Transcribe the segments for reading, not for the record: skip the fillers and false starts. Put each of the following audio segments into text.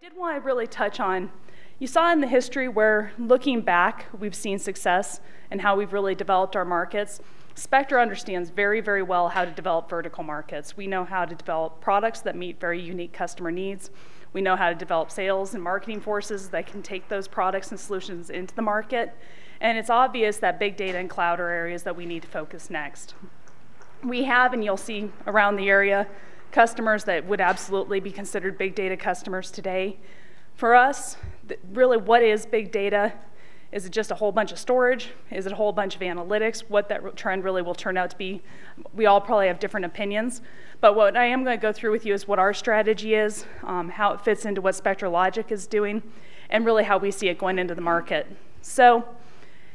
I did want to really touch on, you saw in the history where looking back, we've seen success and how we've really developed our markets. Spectra understands very, very well how to develop vertical markets. We know how to develop products that meet very unique customer needs. We know how to develop sales and marketing forces that can take those products and solutions into the market. And it's obvious that big data and cloud are areas that we need to focus next. We have, and you'll see around the area, customers that would absolutely be considered big data customers today. For us, really, what is big data? Is it just a whole bunch of storage? Is it a whole bunch of analytics? What that trend really will turn out to be, we all probably have different opinions. But what I am going to go through with you is what our strategy is, how it fits into what SpectraLogic is doing, and really how we see it going into the market. So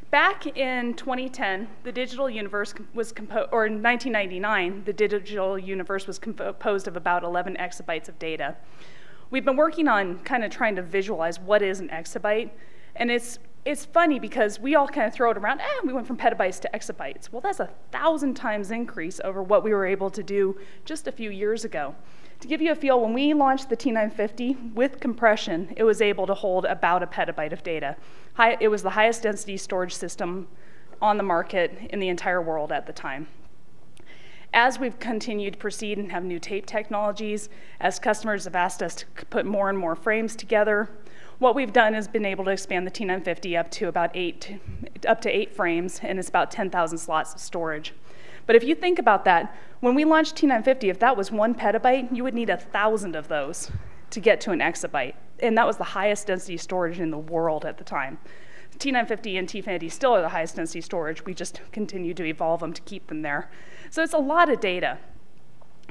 back in 2010, the digital universe was composed, or in 1999, the digital universe was composed of about 11 exabytes of data. We've been working on kind of trying to visualize what is an exabyte, and it's funny because we all kind of throw it around, we went from petabytes to exabytes. Well, that's 1,000 times increase over what we were able to do just a few years ago. To give you a feel, when we launched the T950 with compression, it was able to hold about a petabyte of data. It was the highest density storage system on the market in the entire world at the time. As we've continued to proceed and have new tape technologies, as customers have asked us to put more and more frames together, what we've done is been able to expand the T950 up to about 8 frames, and it's about 10,000 slots of storage. But if you think about that, when we launched T950, if that was 1 petabyte, you would need 1,000 of those to get to an exabyte. And that was the highest density storage in the world at the time. T950 and T950 still are the highest density storage. We just continue to evolve them to keep them there. So it's a lot of data.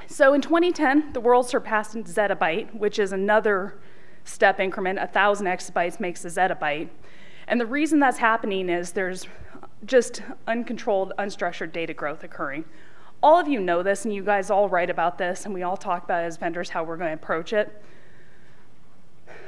So in 2010, the world surpassed zettabyte, which is another step increment. 1,000 exabytes makes a zettabyte. And the reason that's happening is there's just uncontrolled, unstructured data growth occurring. All of you know this, and you guys all write about this, and we all talk about it as vendors, how we're going to approach it.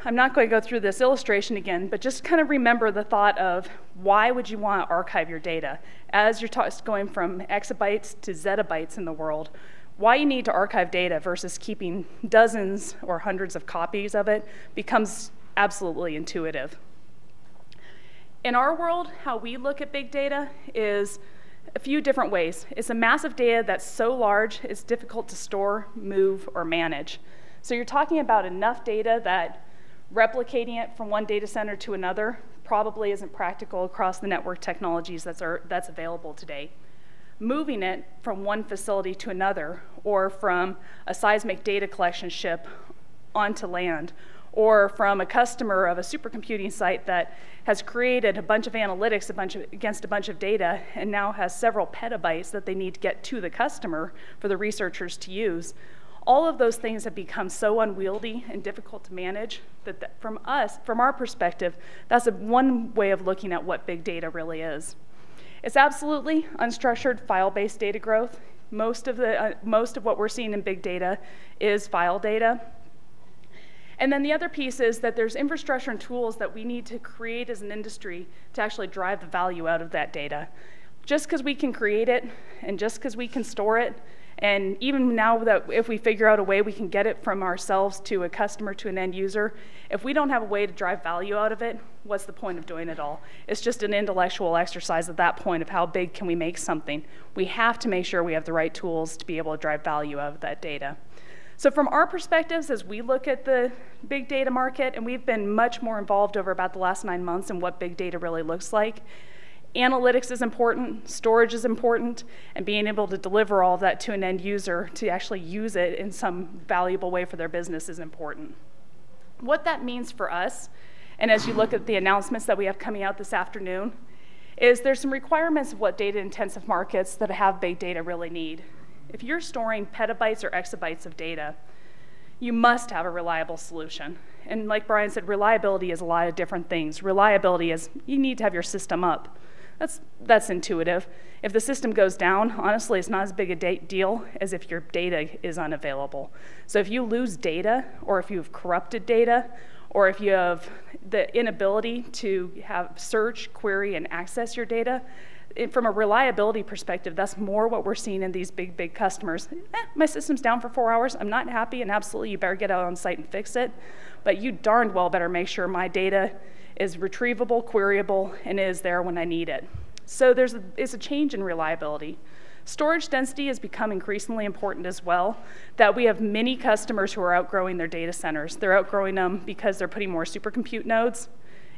I'm not going to go through this illustration again, but just kind of remember the thought of why would you want to archive your data? As you're going from exabytes to zettabytes in the world, why you need to archive data versus keeping dozens or hundreds of copies of it becomes absolutely intuitive. In our world, how we look at big data is a few different ways. It's a massive data that's so large it's difficult to store, move, or manage. So you're talking about enough data that replicating it from one data center to another probably isn't practical across the network technologies that's available today. Moving it from one facility to another, or from a seismic data collection ship onto land, or from a customer of a supercomputing site that has created a bunch of analytics against a bunch of data and now has several petabytes that they need to get to the customer for the researchers to use. All of those things have become so unwieldy and difficult to manage that from our perspective, that's one way of looking at what big data really is. It's absolutely unstructured file-based data growth. Most of what we're seeing in big data is file data. And then the other piece is that there's infrastructure and tools that we need to create as an industry to actually drive the value out of that data. Just because we can create it, and just because we can store it, and even now that if we figure out a way we can get it from ourselves to a customer, to an end user, if we don't have a way to drive value out of it, what's the point of doing it all? It's just an intellectual exercise at that point of how big can we make something. We have to make sure we have the right tools to be able to drive value out of that data. So from our perspectives, as we look at the big data market, and we've been much more involved over about the last 9 months in what big data really looks like, analytics is important, storage is important, and being able to deliver all of that to an end user to actually use it in some valuable way for their business is important. What that means for us, and as you look at the announcements that we have coming out this afternoon, is there's some requirements of what data-intensive markets that have big data really need. If you're storing petabytes or exabytes of data, you must have a reliable solution. And like Brian said, reliability is a lot of different things. Reliability is you need to have your system up. That's intuitive. If the system goes down, honestly, it's not as big a deal as if your data is unavailable. So if you lose data, or if you have corrupted data, or if you have the inability to have search, query, and access your data, from a reliability perspective, that's more what we're seeing in these big customers. My system's down for 4 hours, I'm not happy, and absolutely you better get out on site and fix it, but you darned well better make sure my data is retrievable, queryable, and is there when I need it. So it's a change in reliability. Storage density has become increasingly important as well, that we have many customers who are outgrowing their data centers. They're outgrowing them because they're putting more supercompute nodes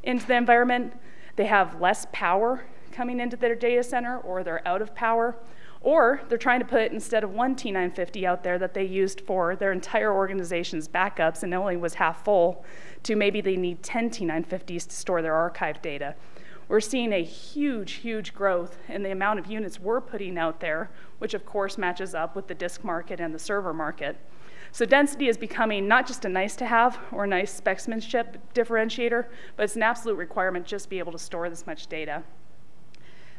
into the environment. They have less power coming into their data center, or they're out of power, or they're trying to put, instead of one T950 out there that they used for their entire organization's backups and it only was half full, to maybe they need 10 T950s to store their archive data. We're seeing a huge growth in the amount of units we're putting out there, which of course matches up with the disk market and the server market. So density is becoming not just a nice to have or a nice specsmanship differentiator, but it's an absolute requirement just to be able to store this much data.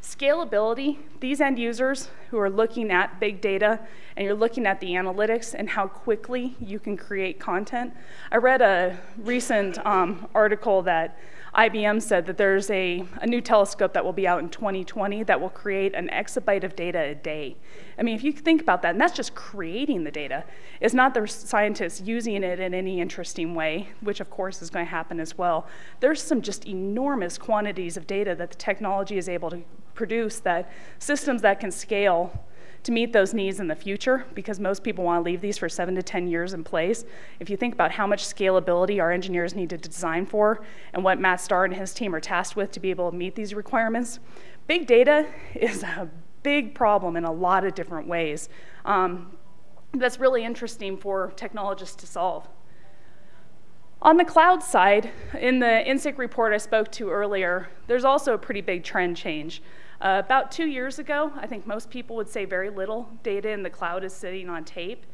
Scalability, these end users who are looking at big data and you're looking at the analytics and how quickly you can create content. I read a recent article that IBM said that there's a new telescope that will be out in 2020 that will create an exabyte of data a day. I mean, if you think about that, and that's just creating the data. It's not the scientists using it in any interesting way, which of course is going to happen as well. There's some just enormous quantities of data that the technology is able to produce, that systems that can scale to meet those needs in the future, because most people want to leave these for 7 to 10 years in place. If you think about how much scalability our engineers need to design for and what Matt Starr and his team are tasked with to be able to meet these requirements, big data is a big problem in a lot of different ways. That's really interesting for technologists to solve. On the cloud side, in the INSIC report I spoke to earlier, there's also a pretty big trend change. About 2 years ago, I think most people would say very little data in the cloud is sitting on tape.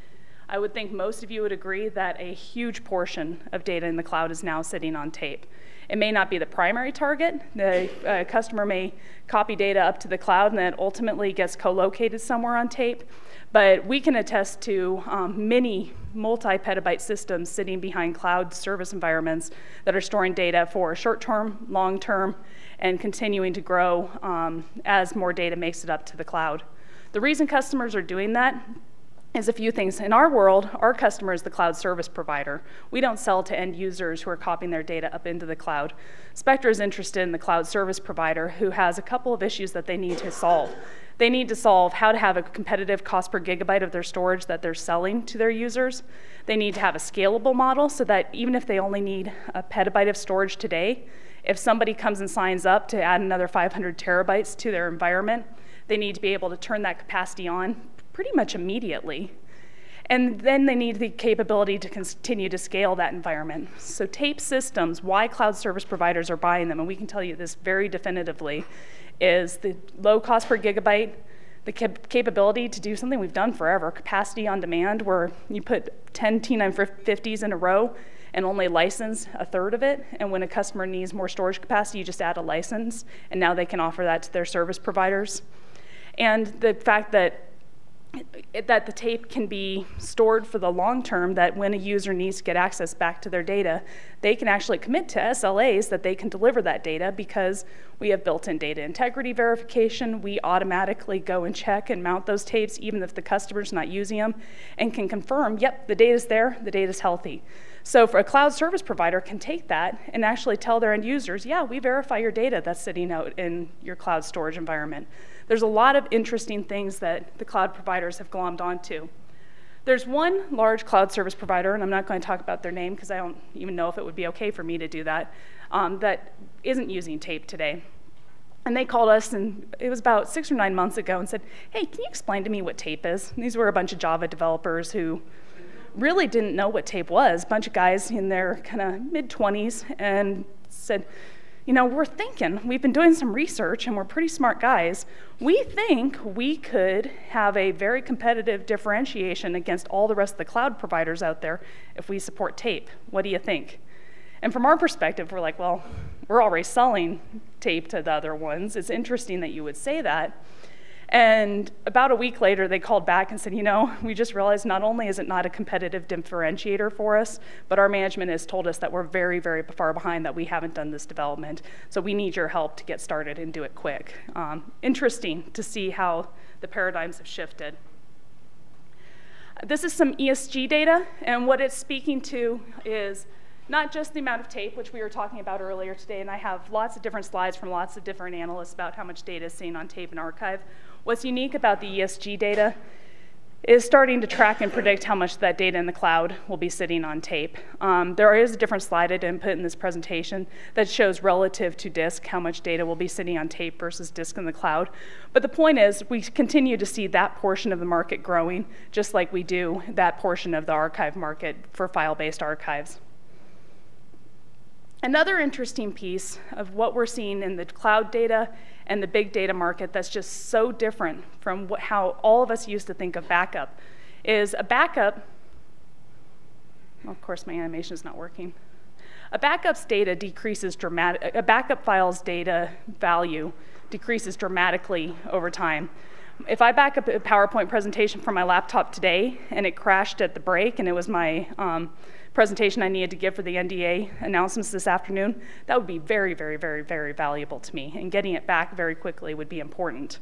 I would think most of you would agree that a huge portion of data in the cloud is now sitting on tape. It may not be the primary target. The customer may copy data up to the cloud and then it ultimately gets co-located somewhere on tape. But we can attest to many multi-petabyte systems sitting behind cloud service environments that are storing data for short-term, long-term, and continuing to grow as more data makes it up to the cloud. The reason customers are doing that is a few things. In our world, our customer is the cloud service provider. We don't sell to end users who are copying their data up into the cloud. Spectre is interested in the cloud service provider who has a couple of issues that they need to solve. They need to solve how to have a competitive cost per gigabyte of their storage that they're selling to their users. They need to have a scalable model so that even if they only need a petabyte of storage today, if somebody comes and signs up to add another 500 terabytes to their environment, they need to be able to turn that capacity on pretty much immediately. And then they need the capability to continue to scale that environment. So tape systems, why cloud service providers are buying them, and we can tell you this very definitively, is the low cost per gigabyte, the capability to do something we've done forever, capacity on demand, where you put 10 T950s in a row and only license a third of it, and when a customer needs more storage capacity, you just add a license, and now they can offer that to their service providers. And the fact that the tape can be stored for the long term, that when a user needs to get access back to their data, they can actually commit to SLAs that they can deliver that data because we have built-in data integrity verification. We automatically go and check and mount those tapes even if the customer's not using them and can confirm, yep, the data's there, the data's healthy. So for a cloud service provider can take that and actually tell their end users, yeah, we verify your data that's sitting out in your cloud storage environment. There's a lot of interesting things that the cloud providers have glommed onto. There's one large cloud service provider, and I'm not going to talk about their name because I don't even know if it would be okay for me to do that, that isn't using tape today. And they called us, and it was about 6 or 9 months ago, and said, hey, can you explain to me what tape is? And these were a bunch of Java developers who really didn't know what tape was, a bunch of guys in their kind of mid-20s, and said, you know, we've been doing some research and we're pretty smart guys. We think we could have a very competitive differentiation against all the rest of the cloud providers out there if we support tape. What do you think? And from our perspective, we're like, well, we're already selling tape to the other ones. It's interesting that you would say that. And about a week later, they called back and said, you know, we just realized not only is it not a competitive differentiator for us, but our management has told us that we're very, very far behind, that we haven't done this development. So we need your help to get started and do it quick. Interesting to see how the paradigms have shifted. This is some ESG data, and what it's speaking to is not just the amount of tape, which we were talking about earlier today, and I have lots of different slides from lots of different analysts about how much data is seen on tape and archive. What's unique about the ESG data is starting to track and predict how much that data in the cloud will be sitting on tape. There is a different slide I didn't put in this presentation that shows relative to disk how much data will be sitting on tape versus disk in the cloud. But the point is, we continue to see that portion of the market growing, just like we do that portion of the archive market for file-based archives. Another interesting piece of what we're seeing in the cloud data and the big data market that's just so different from how all of us used to think of backup is a backup. Well, of course, my animation is not working. A backup's data decreases dramatically. A backup file's data value decreases dramatically over time. If I back up a PowerPoint presentation from my laptop today and it crashed at the break and it was my presentation I needed to give for the NDA announcements this afternoon, that would be very, very, very, very valuable to me, and getting it back very quickly would be important.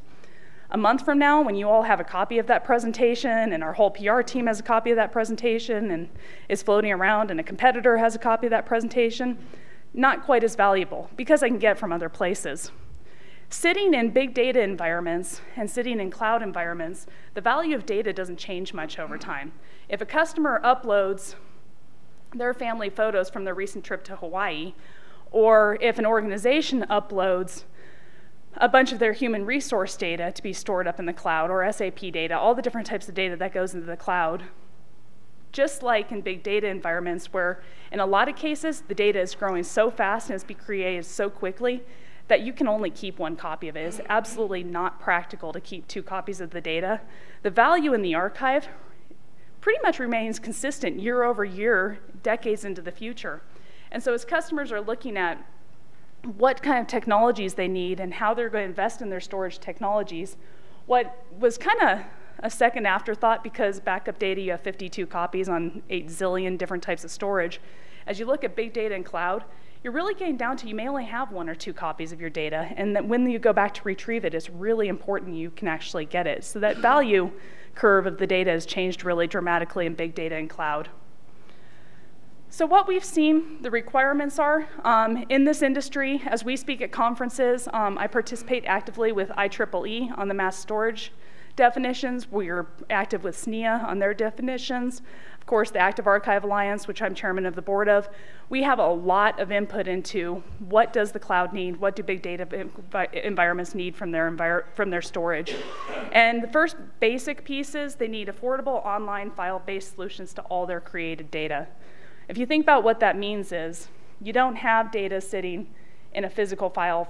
A month from now, when you all have a copy of that presentation and our whole PR team has a copy of that presentation and is floating around and a competitor has a copy of that presentation, not quite as valuable because I can get it from other places. Sitting in big data environments and sitting in cloud environments, the value of data doesn't change much over time. If a customer uploads their family photos from their recent trip to Hawaii, or if an organization uploads a bunch of their human resource data to be stored up in the cloud, or SAP data, all the different types of data that goes into the cloud, just like in big data environments where in a lot of cases the data is growing so fast and is being created so quickly that you can only keep one copy of it. It's absolutely not practical to keep 2 copies of the data. The value in the archive pretty much remains consistent year over year, decades into the future. And so as customers are looking at what kind of technologies they need and how they're going to invest in their storage technologies, what was kind of a second afterthought, because backup data, you have 52 copies on 8 zillion different types of storage. As you look at big data and cloud, you're really getting down to you may only have 1 or 2 copies of your data, and that when you go back to retrieve it, it's really important you can actually get it. So that value curve of the data has changed really dramatically in big data and cloud. So what we've seen the requirements are in this industry, as we speak at conferences, I participate actively with IEEE on the mass storage definitions. We're active with SNIA on their definitions. Of course, the Active Archive Alliance, which I'm chairman of the board of. We have a lot of input into what does the cloud need, what do big data environments need from their storage. And the first basic piece is they need affordable online file-based solutions to all their created data. If you think about what that means is, you don't have data sitting in a physical file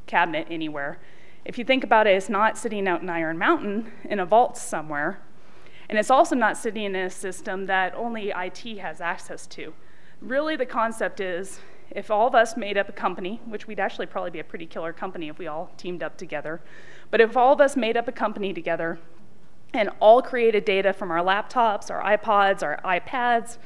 cabinet anywhere. If you think about it, it's not sitting out in Iron Mountain in a vault somewhere, and it's also not sitting in a system that only IT has access to. Really, the concept is, if all of us made up a company, which we'd actually probably be a pretty killer company if we all teamed up together, but if all of us made up a company together and all created data from our laptops, our iPods, our iPads,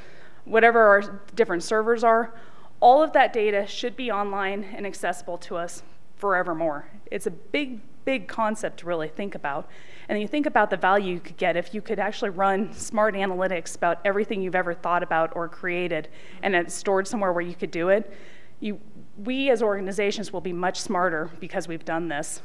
whatever our different servers are, all of that data should be online and accessible to us forevermore. It's a big, big concept to really think about. And you think about the value you could get if you could actually run smart analytics about everything you've ever thought about or created, and it's stored somewhere where you could do it. We as organizations will be much smarter because we've done this.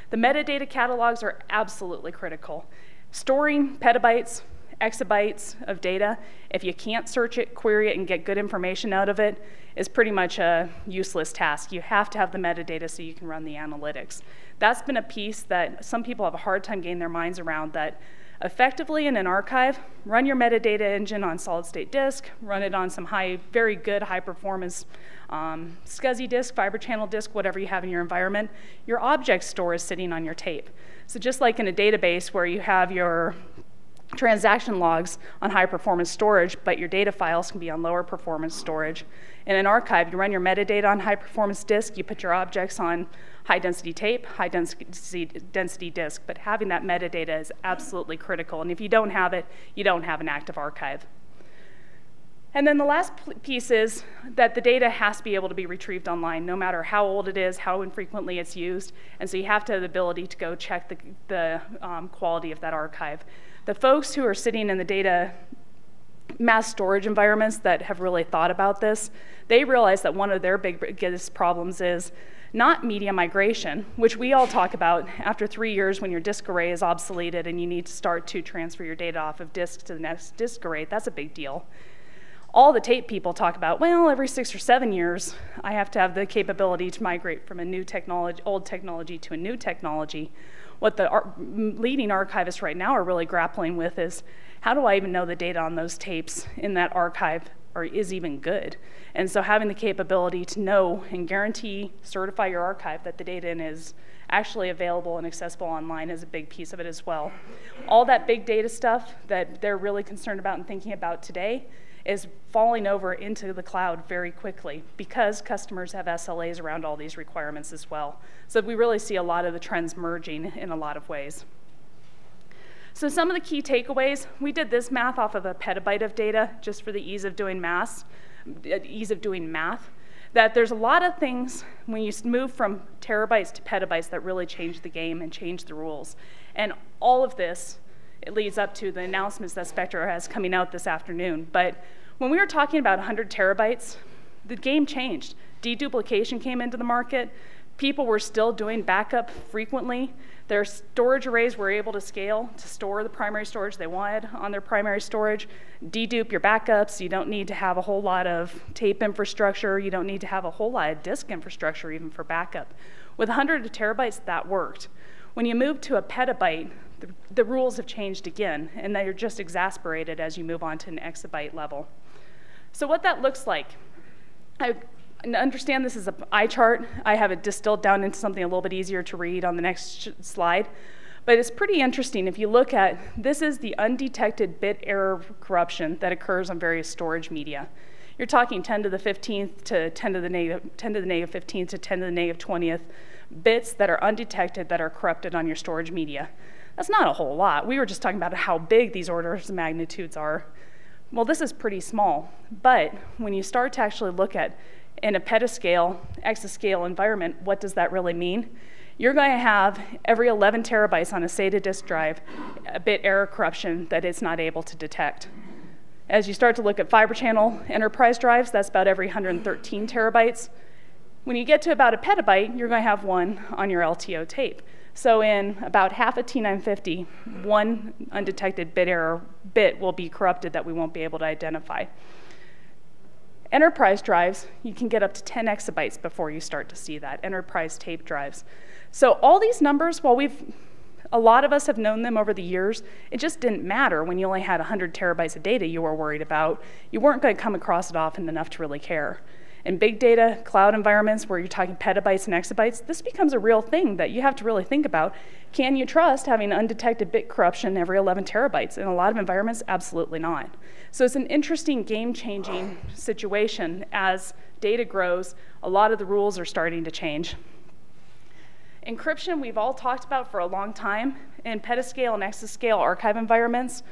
The metadata catalogs are absolutely critical. Storing petabytes, exabytes of data, if you can't search it, query it, and get good information out of it, is pretty much a useless task. You have to have the metadata so you can run the analytics. That's been a piece that some people have a hard time getting their minds around, that effectively in an archive, run your metadata engine on solid state disk, run it on some very good high performance SCSI disk, fiber channel disk, whatever you have in your environment. Your object store is sitting on your tape. So just like in a database where you have your transaction logs on high performance storage, but your data files can be on lower performance storage. In an archive, you run your metadata on high performance disk, you put your objects on high density tape, high density disk, but having that metadata is absolutely critical. And if you don't have it, you don't have an active archive. And then the last piece is that the data has to be able to be retrieved online, no matter how old it is, how infrequently it's used. And so you have to have the ability to go check the quality of that archive. The folks who are sitting in the data mass storage environments that have really thought about this, they realize that one of their biggest problems is not media migration, which we all talk about after 3 years when your disk array is obsoleted and you need to start to transfer your data off of disk to the next disk array. That's a big deal. All the tape people talk about, well, every 6 or 7 years, I have to have the capability to migrate from a new technology, old technology to a new technology. What the leading archivists right now are really grappling with is, how do I even know the data on those tapes in that archive is even good? And so having the capability to know and guarantee, certify your archive that the data in is actually available and accessible online is a big piece of it as well. All that big data stuff that they're really concerned about and thinking about today is falling over into the cloud very quickly because customers have SLAs around all these requirements as well. So we really see a lot of the trends merging in a lot of ways. So some of the key takeaways, we did this math off of a petabyte of data just for the ease of doing math, that there's a lot of things when you move from terabytes to petabytes that really change the game and change the rules. And all of this, it leads up to the announcements that Spectre has coming out this afternoon. But when we were talking about 100 terabytes, the game changed. Deduplication came into the market. People were still doing backup frequently. Their storage arrays were able to scale to store the primary storage they wanted on their primary storage. Dedupe your backups. You don't need to have a whole lot of tape infrastructure. You don't need to have a whole lot of disk infrastructure even for backup. With 100 terabytes, that worked. When you move to a petabyte, the rules have changed again, and they're just exasperated as you move on to an exabyte level. So what that looks like, I understand this is an eye chart. I have it distilled down into something a little bit easier to read on the next slide. But it's pretty interesting. If you look at, this is the undetected bit error corruption that occurs on various storage media. You're talking 10 to the 15th to 10 to the negative 15th to 10 to the negative 20th bits that are undetected that are corrupted on your storage media. That's not a whole lot. We were just talking about how big these orders of magnitudes are. Well, this is pretty small, but when you start to actually look at in a petascale, exascale environment, what does that really mean? You're going to have every 11 terabytes on a SATA disk drive a bit error corruption that it's not able to detect. As you start to look at fiber channel enterprise drives, that's about every 113 terabytes. When you get to about a petabyte, you're going to have one on your LTO tape. So in about half a T950, one undetected bit error bit will be corrupted that we won't be able to identify. Enterprise drives, you can get up to 10 exabytes before you start to see that, enterprise tape drives. So all these numbers, while a lot of us have known them over the years, it just didn't matter when you only had 100 terabytes of data you were worried about. You weren't going to come across it often enough to really care. In big data cloud environments where you're talking petabytes and exabytes, this becomes a real thing that you have to really think about. Can you trust having undetected bit corruption every 11 terabytes? In a lot of environments, absolutely not. So it's an interesting game-changing situation. As data grows, a lot of the rules are starting to change. Encryption, we've all talked about for a long time. In petascale and exascale archive environments,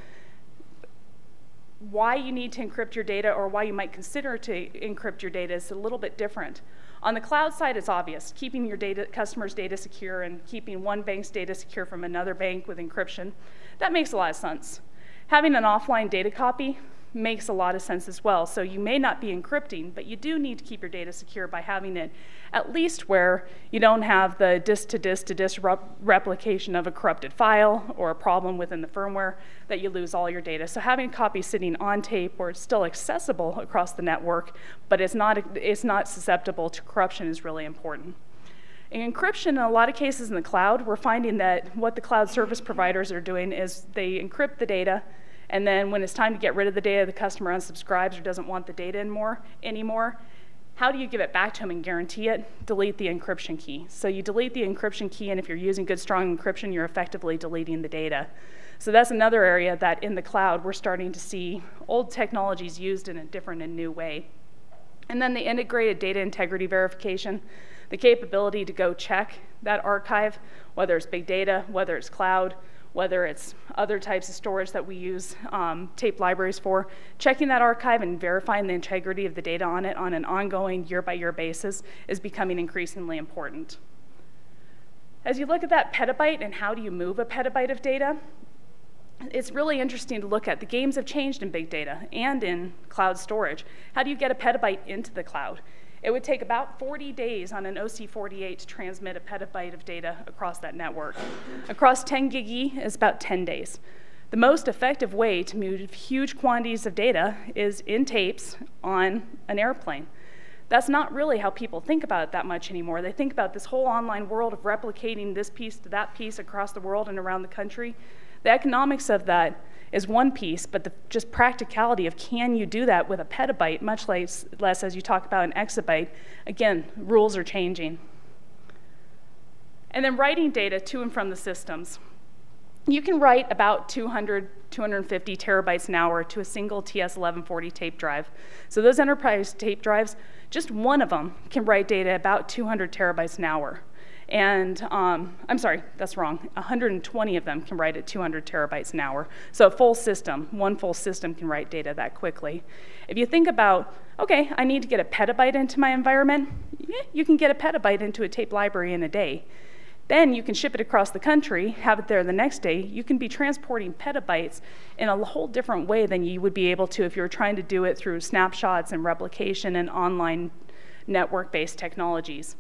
why you need to encrypt your data or why you might consider to encrypt your data is a little bit different. On the cloud side, it's obvious. Keeping your customers' data secure and keeping one bank's data secure from another bank with encryption, that makes a lot of sense. Having an offline data copy makes a lot of sense as well. So you may not be encrypting, but you do need to keep your data secure by having it at least where you don't have the disk-to-disk-to-disk replication of a corrupted file or a problem within the firmware that you lose all your data. So having a copy sitting on tape where it's still accessible across the network, but it's not susceptible to corruption is really important. In encryption, in a lot of cases in the cloud, we're finding that what the cloud service providers are doing is they encrypt the data, and then when it's time to get rid of the data, the customer unsubscribes or doesn't want the data anymore. How do you give it back to them and guarantee it? Delete the encryption key. So you delete the encryption key, and if you're using good, strong encryption, you're effectively deleting the data. So that's another area that in the cloud we're starting to see old technologies used in a different and new way. And then the integrated data integrity verification, the capability to go check that archive, whether it's big data, whether it's cloud, whether it's other types of storage that we use tape libraries for, checking that archive and verifying the integrity of the data on it on an ongoing year-by-year basis is becoming increasingly important. As you look at that petabyte and how do you move a petabyte of data, it's really interesting to look at. The games have changed in big data and in cloud storage. How do you get a petabyte into the cloud? It would take about 40 days on an OC48 to transmit a petabyte of data across that network. Across 10 gig E is about 10 days. The most effective way to move huge quantities of data is in tapes on an airplane. That's not really how people think about it that much anymore. They think about this whole online world of replicating this piece to that piece across the world and around the country. The economics of that is one piece, but the just practicality of can you do that with a petabyte, much less as you talk about an exabyte, again, rules are changing. And then writing data to and from the systems. You can write about 200, 250 terabytes an hour to a single TS1140 tape drive. So those enterprise tape drives, just one of them can write data about 200 terabytes an hour. And I'm sorry, that's wrong. 120 of them can write at 200 terabytes an hour. So a full system, one full system can write data that quickly. If you think about, okay, I need to get a petabyte into my environment, yeah, you can get a petabyte into a tape library in a day. Then you can ship it across the country, have it there the next day. You can be transporting petabytes in a whole different way than you would be able to if you were trying to do it through snapshots and replication and online network-based technologies.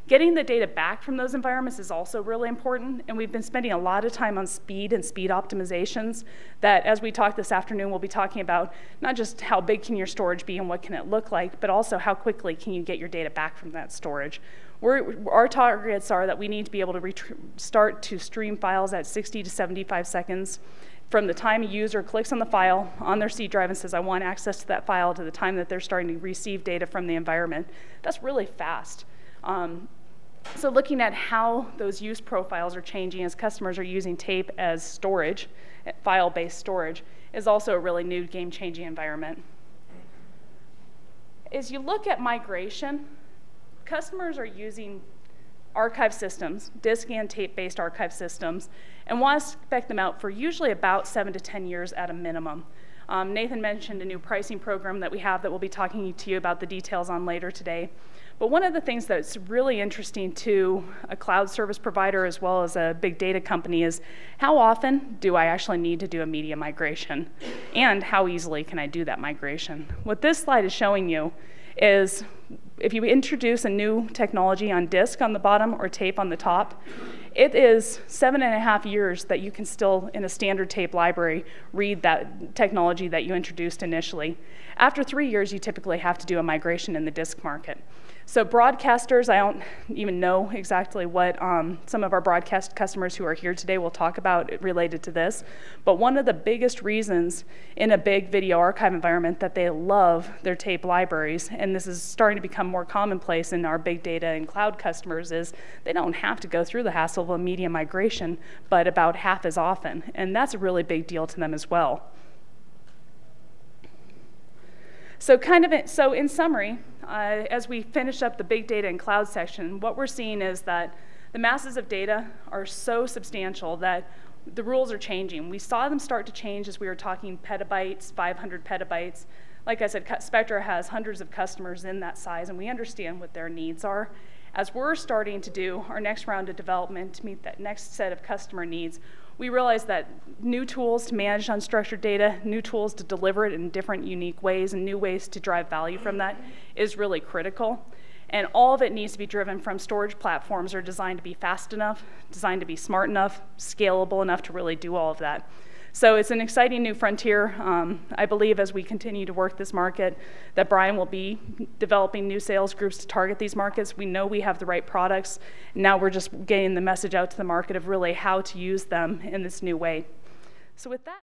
Getting the data back from those environments is also really important, and we've been spending a lot of time on speed and speed optimizations that, as we talk this afternoon, we'll be talking about not just how big can your storage be and what can it look like, but also how quickly can you get your data back from that storage. Our targets are that we need to be able to start to stream files at 60 to 75 seconds from the time a user clicks on the file on their C drive and says, I want access to that file, to the time that they're starting to receive data from the environment. That's really fast. So looking at how those use profiles are changing as customers are using tape as storage, file-based storage, is also a really new game-changing environment. As you look at migration, customers are using archive systems, disk and tape-based archive systems, and want to spec them out for usually about 7 to 10 years at a minimum. Nathan mentioned a new pricing program that we have that we'll be talking to you about the details on later today. But one of the things that's really interesting to a cloud service provider as well as a big data company is how often do I actually need to do a media migration? And how easily can I do that migration? What this slide is showing you is if you introduce a new technology on disk on the bottom or tape on the top, it is 7.5 years that you can still, in a standard tape library, read that technology that you introduced initially. After 3 years, you typically have to do a migration in the disk market. So broadcasters, I don't even know exactly what some of our broadcast customers who are here today will talk about related to this, but one of the biggest reasons in a big video archive environment that they love their tape libraries, and this is starting to become more commonplace in our big data and cloud customers, is they don't have to go through the hassle of a media migration, but about half as often, and that's a really big deal to them as well. So in summary, as we finish up the big data and cloud section, what we're seeing is that the masses of data are so substantial that the rules are changing. We saw them start to change as we were talking petabytes, 500 petabytes. Like I said, Spectra has hundreds of customers in that size, and we understand what their needs are. As we're starting to do our next round of development to meet that next set of customer needs, we realize that new tools to manage unstructured data, new tools to deliver it in different unique ways, and new ways to drive value from that is really critical. And all of it needs to be driven from storage platforms that are designed to be fast enough, designed to be smart enough, scalable enough to really do all of that. So it's an exciting new frontier. I believe as we continue to work this market that Brian will be developing new sales groups to target these markets. We know we have the right products. Now we're just getting the message out to the market of really how to use them in this new way. So with that.